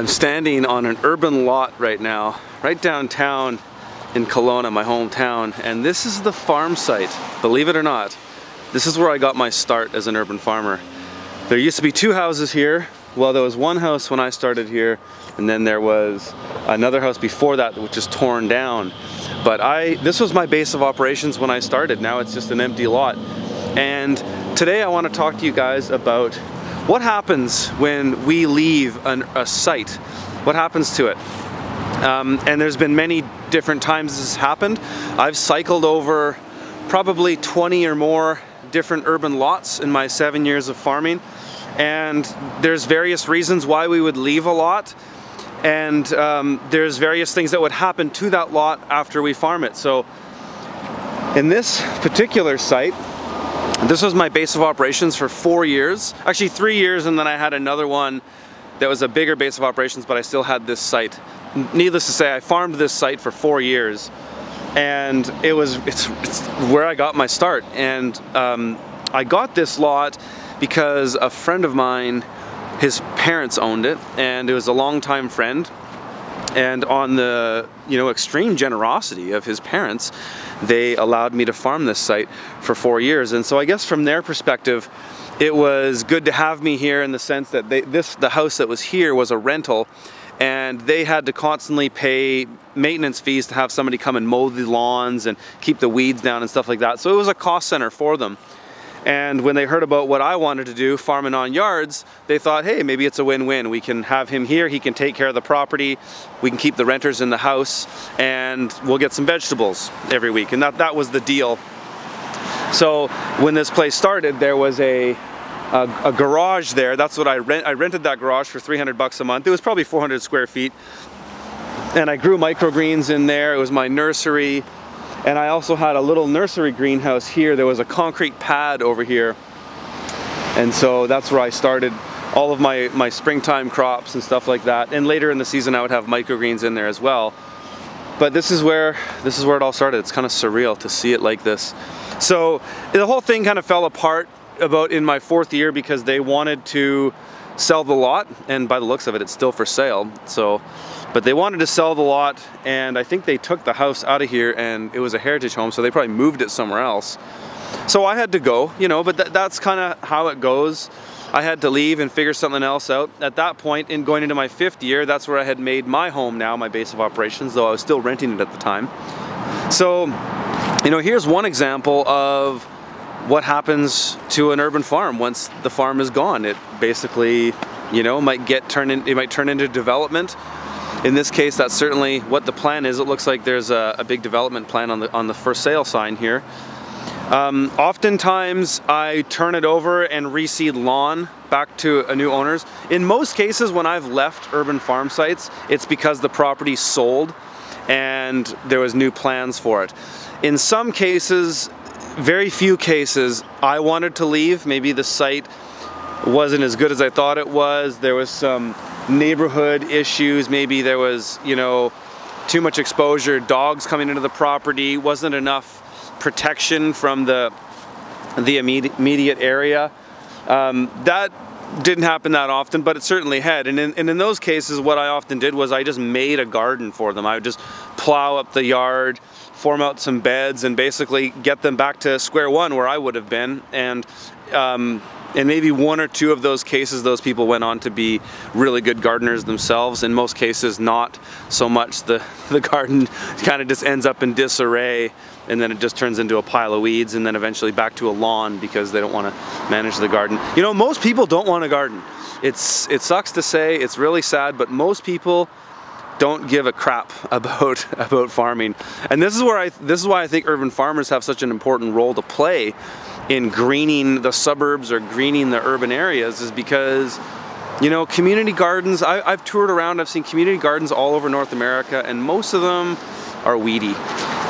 I'm standing on an urban lot right now, right downtown in Kelowna, my hometown, and this is the farm site. Believe it or not, this is where I got my start as an urban farmer. There used to be two houses here. Well, there was one house when I started here, and then there was another house before that which is torn down. But this was my base of operations when I started. Now it's just an empty lot. And today I want to talk to you guys about what happens when we leave a site. What happens to it? And there's been many different times this has happened. I've cycled over probably 20 or more different urban lots in my 7 years of farming. And there's various reasons why we would leave a lot. And there's various things that would happen to that lot after we farm it. So in this particular site, this was my base of operations for 4 years, actually 3 years, and then I had another one that was a bigger base of operations, but I still had this site. Needless to say, I farmed this site for 4 years, and it's where I got my start. And I got this lot because a friend of mine, his parents owned it, and it was a longtime friend. And on the extreme generosity of his parents, they allowed me to farm this site for 4 years. And so I guess from their perspective, it was good to have me here in the sense that the house that was here was a rental, and they had to constantly pay maintenance fees to have somebody come and mow the lawns and keep the weeds down and stuff like that. So it was a cost center for them. And when they heard about what I wanted to do, farming on yards, they thought, hey, maybe it's a win-win. We can have him here, he can take care of the property, we can keep the renters in the house, and we'll get some vegetables every week. And that was the deal. So when this place started, there was a garage there. That's what I rented that garage for 300 bucks a month. It was probably 400 square feet. And I grew microgreens in there. It was my nursery. And I also had a little nursery greenhouse here. There was a concrete pad over here. And so that's where I started all of my springtime crops and stuff like that. And later in the season I would have microgreens in there as well. But this is where it all started. It's kind of surreal to see it like this. So the whole thing kind of fell apart about in my 4th year because they wanted to sell the lot, and by the looks of it, it's still for sale. But they wanted to sell the lot, and I think they took the house out of here, and it was a heritage home, so they probably moved it somewhere else. So I had to go, but that's kind of how it goes. I had to leave and figure something else out. At that point, in going into my 5th year, that's where I had made my home now, my base of operations, though I was still renting it at the time. So, here's one example of what happens to an urban farm once the farm is gone. It basically, it might turn into development. In this case, that's certainly what the plan is. It looks like there's a big development plan on the for sale sign here. Oftentimes, I turn it over and reseed lawn back to new owners. In most cases, when I've left urban farm sites, it's because the property sold and there was new plans for it. In some cases, very few cases, I wanted to leave. Maybe the site wasn't as good as I thought it was. There was some neighborhood issues. Maybe there was, too much exposure, dogs coming into the property, wasn't enough protection from the immediate area. That didn't happen that often, but it certainly had. And in those cases, what I often did was I just made a garden for them. I would just plow up the yard, form out some beds, and basically get them back to square one where I would have been. And in maybe 1 or 2 of those cases, those people went on to be really good gardeners themselves. In most cases, not so much. The garden kind of just ends up in disarray, and then it just turns into a pile of weeds, and then eventually back to a lawn because they don't want to manage the garden. Most people don't want a garden. It sucks to say, it's really sad, but most people don't give a crap about farming. And this is why I think urban farmers have such an important role to play in greening the suburbs or greening the urban areas, is because community gardens, I've toured around, I've seen community gardens all over North America, and most of them are weedy.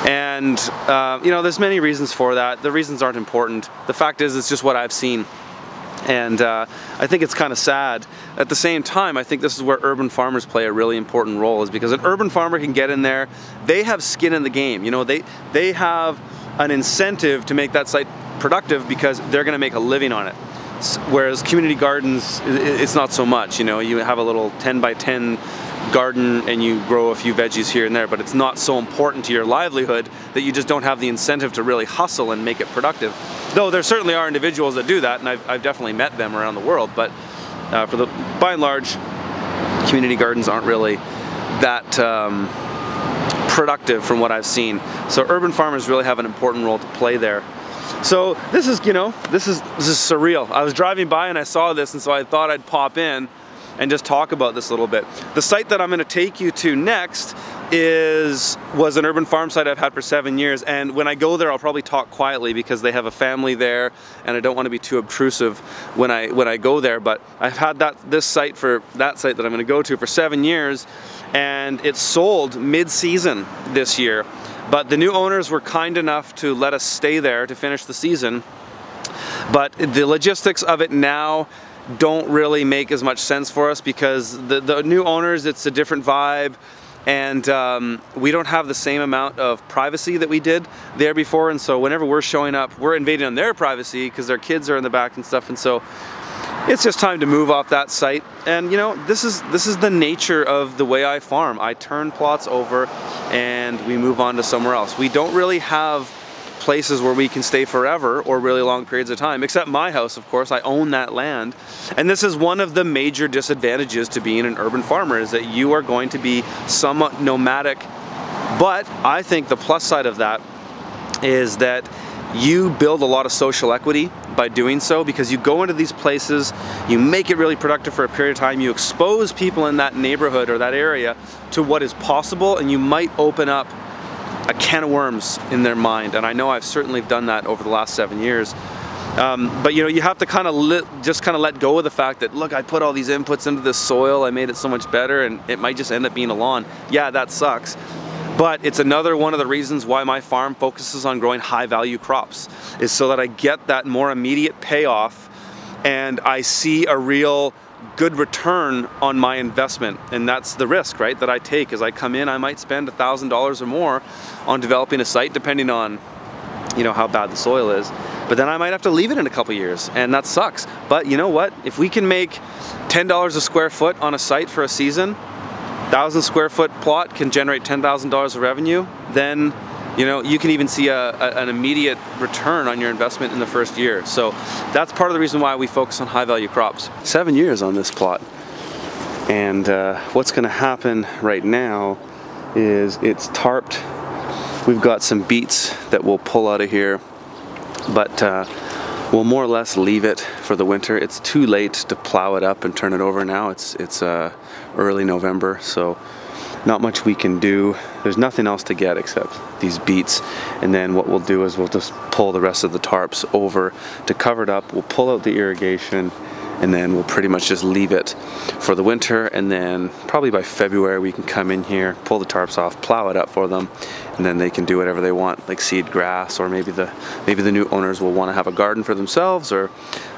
And there's many reasons for that. The reasons aren't important. The fact is, it's just what I've seen. And I think it's kind of sad. At the same time, I think this is where urban farmers play a really important role, is because an urban farmer can get in there, they have skin in the game. They have an incentive to make that site productive because they're going to make a living on it. whereas community gardens, it's not so much. You know, you have a little 10 by 10 garden and you grow a few veggies here and there, but it's not so important to your livelihood that you just don't have the incentive to really hustle and make it productive. Though there certainly are individuals that do that, and I've definitely met them around the world, but by and large, community gardens aren't really that productive from what I've seen. So urban farmers really have an important role to play there. So this is, you know, this is surreal. I was driving by and I saw this, and so I thought I'd pop in and just talk about this a little bit. The site that I'm going to take you to next was an urban farm site I've had for 7 years, and when I go there I'll probably talk quietly because they have a family there and I don't want to be too obtrusive when I go there. But I've had that site that I'm going to go to for 7 years, and it sold mid-season this year, but the new owners were kind enough to let us stay there to finish the season. But the logistics of it now don't really make as much sense for us because the new owners, it's a different vibe, and we don't have the same amount of privacy that we did there before, and so whenever we're showing up, we're invading on their privacy because their kids are in the back and stuff, and so it's just time to move off that site. And you know, this is the nature of the way I farm. I turn plots over and we move on to somewhere else. We don't really have places where we can stay forever or really long periods of time, except my house, of course. I own that land, and this is one of the major disadvantages to being an urban farmer, is that you are going to be somewhat nomadic. But I think the plus side of that is that you build a lot of social equity by doing so, because you go into these places, you make it really productive for a period of time, you expose people in that neighborhood or that area to what is possible, and you might open up a can of worms in their mind. And I know I've certainly done that over the last 7 years. But you know, you have to kind of just let go of the fact that, look, I put all these inputs into this soil, I made it so much better, and it might just end up being a lawn. Yeah, that sucks. But it's another one of the reasons why my farm focuses on growing high value crops, is so that I get that more immediate payoff and I see a real good return on my investment. And that's the risk, right, that I take. As I come in, I might spend $1,000 or more on developing a site, depending on, you know, how bad the soil is. But then I might have to leave it in a couple years, and that sucks. But you know what? If we can make $10 a square foot on a site for a season, 1,000 square foot plot can generate $10,000 of revenue, then you know, you can even see an immediate return on your investment in the first year. So that's part of the reason why we focus on high value crops. 7 years on this plot. And what's gonna happen right now is it's tarped. We've got some beets that we'll pull out of here, but we'll more or less leave it for the winter. It's too late to plow it up and turn it over now. It's early November, so not much we can do. There's nothing else to get except these beets, and then what we'll do is we'll just pull the rest of the tarps over to cover it up. We'll pull out the irrigation, and then we'll pretty much just leave it for the winter, and then probably by February we can come in here, pull the tarps off, plow it up for them, and then they can do whatever they want, like seed grass, or maybe the new owners will want to have a garden for themselves or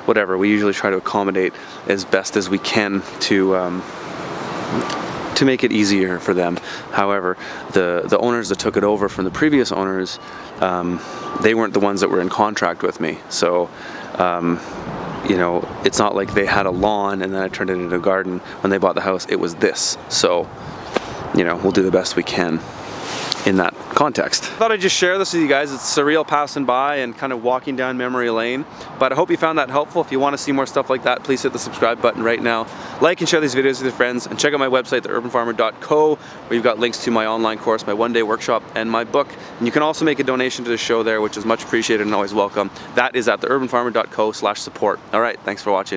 whatever. We usually try to accommodate as best as we can to make it easier for them. However, the owners that took it over from the previous owners, they weren't the ones that were in contract with me. So, you know, it's not like they had a lawn and then I turned it into a garden. When they bought the house, it was this. So, you know, we'll do the best we can in that context. I thought I'd just share this with you guys. It's surreal passing by and kind of walking down memory lane, but I hope you found that helpful. If you want to see more stuff like that, please hit the subscribe button right now. Like and share these videos with your friends, and check out my website, theurbanfarmer.co, where you've got links to my online course, my one-day workshop, and my book. And you can also make a donation to the show there, which is much appreciated and always welcome. That is at theurbanfarmer.co/support. All right, thanks for watching.